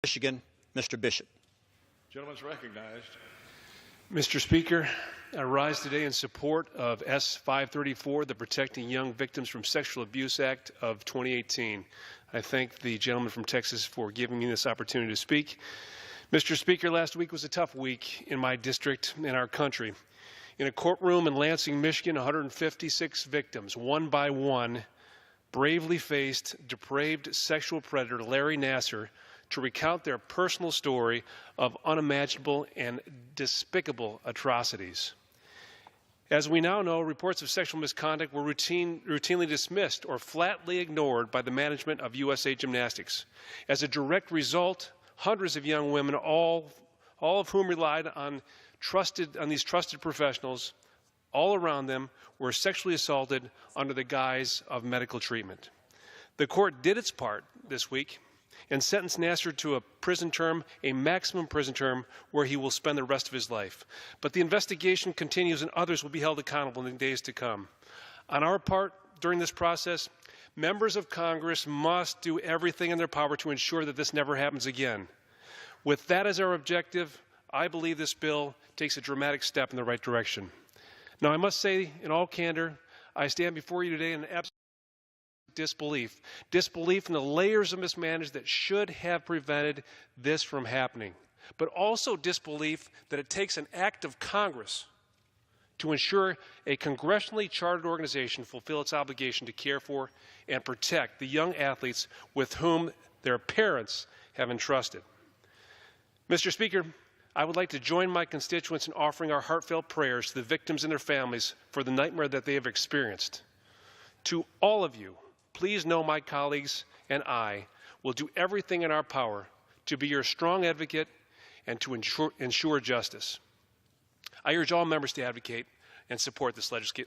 Michigan, Mr. Bishop. Gentleman's recognized. Mr. Speaker, I rise today in support of S.534, the Protecting Young Victims from Sexual Abuse Act of 2018. I thank the gentleman from Texas for giving me this opportunity to speak. Mr. Speaker, last week was a tough week in my district and our country. In a courtroom in Lansing, Michigan, 156 victims, one by one, bravely faced depraved sexual predator Larry Nassar to recount their personal story of unimaginable and despicable atrocities. As we now know, reports of sexual misconduct were routinely dismissed or flatly ignored by the management of USA Gymnastics. As a direct result, hundreds of young women, all of whom relied on these trusted professionals, all around them, were sexually assaulted under the guise of medical treatment. The court did its part this week and sentenced Nassar to a maximum prison term where he will spend the rest of his life. But the investigation continues and others will be held accountable in the days to come. On our part, during this process, members of Congress must do everything in their power to ensure that this never happens again. With that as our objective, I believe this bill takes a dramatic step in the right direction. Now, I must say, in all candor, I stand before you today in absolute disbelief in the layers of mismanagement that should have prevented this from happening, but also disbelief that it takes an act of Congress to ensure a congressionally chartered organization fulfill its obligation to care for and protect the young athletes with whom their parents have entrusted. Mr. Speaker, I would like to join my constituents in offering our heartfelt prayers to the victims and their families for the nightmare that they have experienced. To all of you, please know my colleagues and I will do everything in our power to be your strong advocate and to ensure justice. I urge all members to advocate and support this legislation.